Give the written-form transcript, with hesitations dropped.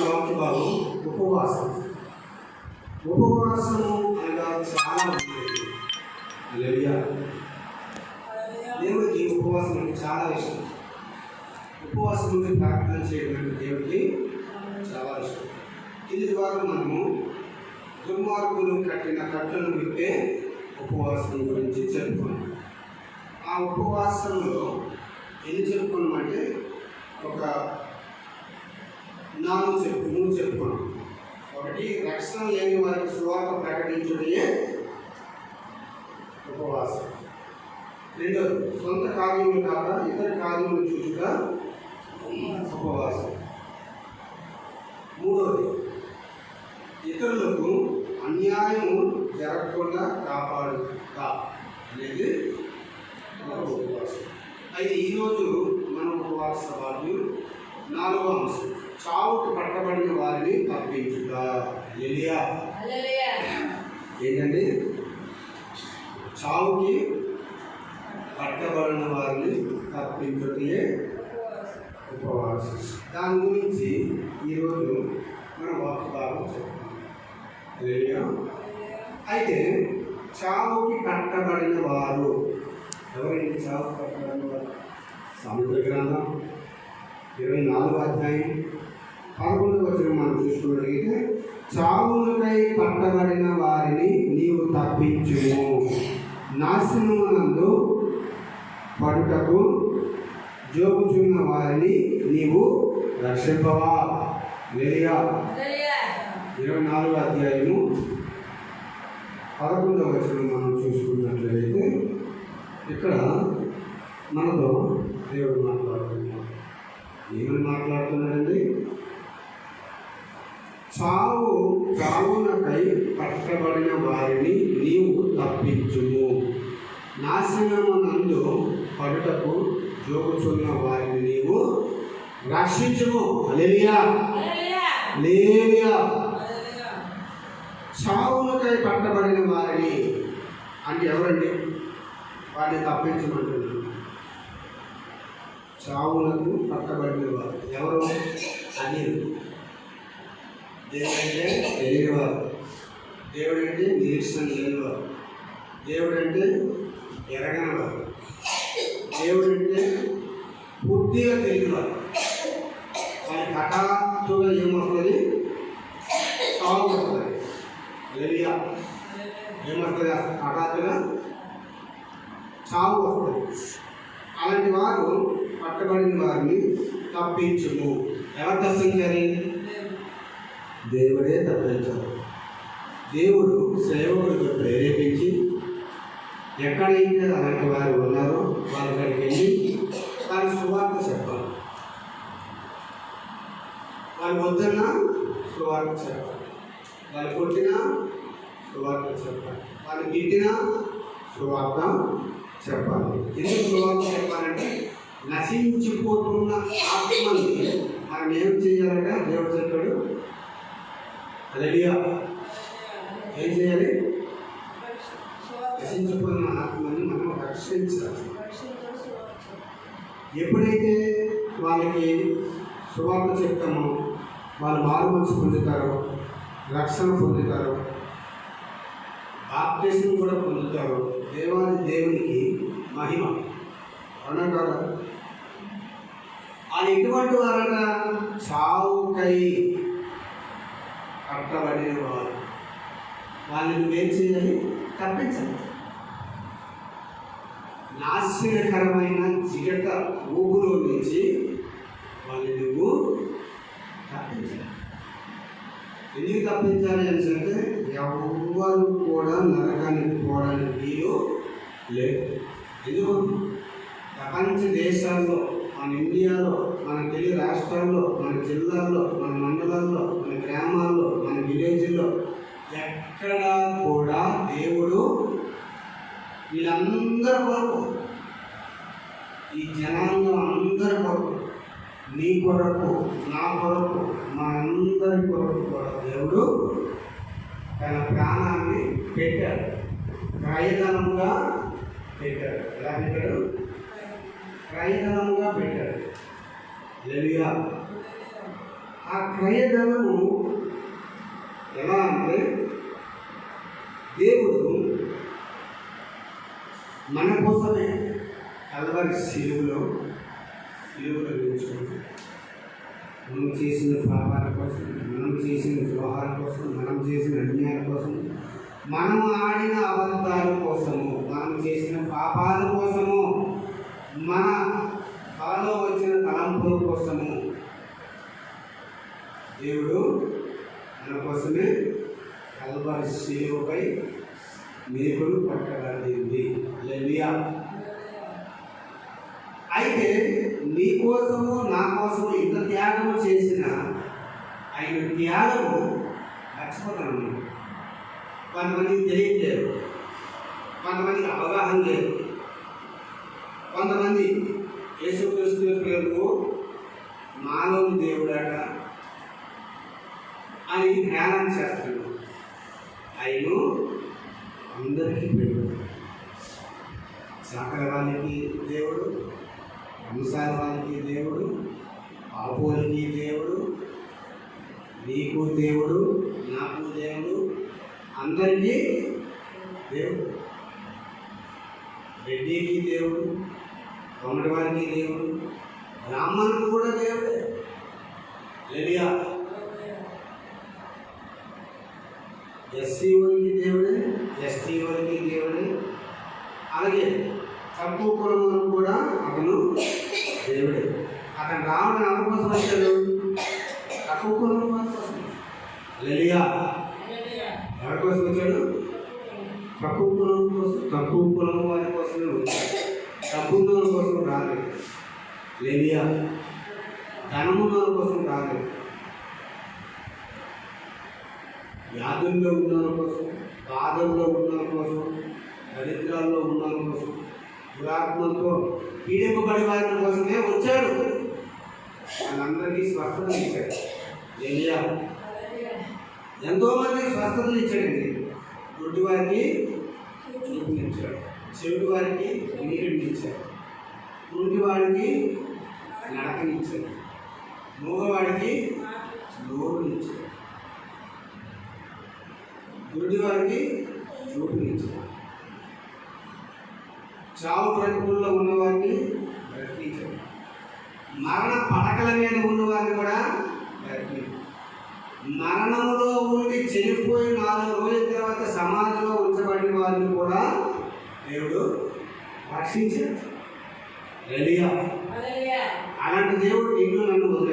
వాక్య భాగం ఉపవాసం. ఉపవాసము అనగా చాలా ఉంటుంది. హల్లెలూయా. దేవుడికి ఉపవాసం అంటే చాలా ఇష్టం. ఉపవాసం నుండి ప్రార్థన చేయడం అంటే దేవుడికి చాలా ఇష్టం. ఇది ద్వారా మనము దుర్మార్గులు కట్టిన కట్టను విప్పే ఉపవాసం గురించి చెప్పుకున్నాం. ఆ ఉపవాసంలో ఏం చెప్పుకున్నామంటే ఒక 3 చెప్పుకున్నాం. ఒకటి, రక్షణ లేని వారికి సువార్త ప్రకటించుటయే ఉపవాసం. రెండోది, సొంత కార్యములు కాక ఇతర కార్యములు చూచుట ఉపవాసం. మూడోది, ఇతరులకు అన్యాయము జరగకుండా కాపాడుట అనేది ఉపవాసం. అయితే ఈరోజు మన ఉపవాస భాగ్యం 4వ అంశం, చావుకు పట్టబడిన వారిని తప్పించుట. హల్లెలూయా. ఏంటండి? చావుకి పట్టబడిన వారిని తప్పించుటే ఉపవాసం. దాని గురించి ఈరోజు మనం వాక్య భాగం చెప్తాం. హల్లెలూయా. అయితే చావుకి పట్టబడిన వారు ఎవరైనా చావుకి పట్టబడిన వారు? సామెతల గ్రంథం 24వ అధ్యాయం 11వ వచనం మనం చూసుకున్నట్లయితే, చావులకై పట్టబడిన వారిని నీవు తప్పించుము, నాశనమునందు పడుటకు జోగుచున్న వారిని నీవు రక్షింపవా. హల్లెలూయా. 24వ అధ్యాయము 11వ వచనం మనం చూసుకున్నట్లయితే, ఇక్కడ మనతో దేవుడు మాట్లాడుతున్నాడు. ఏమని మాట్లాడుతున్నాడండి? చావునకై పట్టబడిన వారిని నీవు తప్పించుము, నాశనమునందు పడుటకు జోగుచున్న వారిని నీవు రక్షించుము. హల్లెలూయా. హల్లెలూయా. చావునకై పట్టబడిన వారిని అంటే ఎవరండి? వారిని తప్పించమంటున్నారు. చావులకు పట్టబడిన వారు ఎవరు? అన్యులు. దేవుడంటే తెలియనివారు, దేవుడంటే నిరీక్షణ లేనివారు, దేవుడంటే ఎరగనివారు, దేవుడంటే పూర్తిగా తెలియనివారు. వారికి హఠాత్తుగా ఏమవుతుంది? చావు వస్తుంది. హల్లెలూయా. ఏమవుతుంది? హఠాత్తుగా చావు వస్తుంది. అలాంటి వారు పట్టబడిన వారిని తప్పించుము. ఎవరు తప్పించాలి? దేవుడే తప్పించాలి. దేవుడు సేవకులకు ప్రేరేపించి ఎక్కడైతే అలాంటి వారు ఉన్నారో వాళ్ళ దగ్గరికి వెళ్ళి వారి సువార్త చెప్పాలి. వాళ్ళు వద్దన్నా సువార్త చెప్పాలి, వాళ్ళు కొట్టినా సువార్త చెప్పాలి, వాళ్ళు తిట్టినా సువార్త చెప్పాలి. ఎందుకు సువార్త చెప్పాలంటే నశించిపోతున్న ఆత్మని మనం ఏం చేయాలంటే దేవుడు చెప్పాడు. హల్లెలూయా. ఏం చేయాలి? నశించిపోతున్న ఆత్మని మనం రక్షించాలి. ఎప్పుడైతే వాళ్ళకి సువార్త చెప్తామో వాళ్ళు మారుమనసు పొందుతారో, రక్షణ పొందుతారో, బాప్తిస్మం కూడా పొందుతారో దేవునికి మహిమ. అవునా కదా? అది ఎటువంటి వారన్నా చావుకై పట్టబడిన వారు. వాళ్ళని నువ్వేం చేయాలి? తప్పించాలి. నాశనకరమైన జిగట ఊగులో నుంచి వాళ్ళని నువ్వు తప్పించాలి. ఎందుకు తప్పించాలి అని అంటే ఎవరు కూడా నరకానికి పోవడానికి వీలు లేదు. ఎందుకు? ప్రపంచ దేశాల్లో, మన ఇండియాలో, మన తెలుగు రాష్ట్రాల్లో, మన జిల్లాల్లో, మన మండలాల్లో, మన గ్రామాల్లో, మన విలేజ్లో ఎక్కడా కూడా దేవుడు వీళ్ళందరి కొరకు, ఈ జనాల్లో అందరి కొరకు, నీ కొరకు, నా కొరకు, మా అందరి కొరకు కూడా దేవుడు తన ప్రాణాన్ని పెట్టాడు, క్రయధనముగా పెట్టాడు. ఎలా పెట్టాడు? క్రయధనముగా పెట్టాడు. హల్లెలూయా. ఆ క్రయధనము ఎలా అంటే దేవుడు మన కోసమే కల్వరి శిలువలో నిల్చుకుంటాం. మనం చేసిన పాపాల కోసం, మనం చేసిన ద్రోహాల కోసం, మనం చేసిన అన్యాయాల కోసం, మనం ఆడిన అబద్ధాల కోసము, మనం చేసిన పాపాల కోసము, మన కళలో వచ్చిన తలంపుల కోసము దేవుడు మన కోసమే కల్వరి శిలువపై మేకులు పట్టబడింది. హల్లెలూయా. అయితే నీ కోసము నా కోసము ఇంత త్యాగము చేసిన ఆయన త్యాగము మర్చిపోతాను. కొంతమందికి తెలియట్లేదు, కొంతమందికి అవగాహన లేదు, కొంతమంది యేసుక్రీస్తు పేరు మానవుని దేవుడట అని ధ్యానం చేస్తున్నాడు. ఆయన అందరికీ దేవుడు, చాకల వాళ్ళకి దేవుడు, వంశాల వాళ్ళకి దేవుడు, పాపోలకి దేవుడు, నీకు దేవుడు, నాకు దేవుడు, అందరికీ దేవుడు. రెడ్డికి దేవుడు, కొమ్మటి వారికి దేవుడు, బ్రాహ్మణులకు కూడా దేవుడే. హల్లెలూయా. ఎస్సీ వారికి దేవుడే, ఎస్టీ వారికి దేవుడే, అలాగే తక్కువ కులములకు కూడా అతను దేవుడే. అతను రావడం ఎవరి కోసం వచ్చాడు? తక్కువ కులం కోసం. హల్లెలూయా. ఎవరి కోసం వచ్చాడు? తక్కువ కులం కోసం, తక్కువ కులం వారి కోసమే వచ్చాడు. డబ్బున్న కోసం రాలేదు. హల్లెలూయా. ధనమున్న కోసం రాలేదు. వ్యాధుల్లో ఉన్న కోసం, బాధల్లో ఉన్న కోసం, దరిద్రాల్లో ఉన్న కోసం, దురాత్మలతో పీడింపబడి వారి కోసమే వచ్చాడు. వాళ్ళందరికీ స్వస్థత ఇచ్చాడు. హల్లెలూయా. ఎంతోమందికి స్వస్థతలు ఇచ్చాడండి. గుడ్డి వారికి చూపునిచ్చాడు, చెవిటి వారికి వినికిడినిచ్చాడు, గుడ్డి వాడికి నడకనిచ్చాడు, మూగవాడికి నోరునిచ్చాడు, గుడ్డి వారికి చూపునిచ్చాడు, చావు బ్రతుకుల్లో ఉన్నవారిని బ్రతికించాడు, మరణ పడకల మీద ఉన్నవారిని కూడా బ్రతికించాడు, మరణంలో ఉండి చనిపోయి 4 రోజుల తర్వాత సమాధిలో ఉంచబడిన వారిని కూడా దేవుడు రక్షించాడు. హల్లెలూయా. అలాంటి దేవుడు నిన్ను నన్ను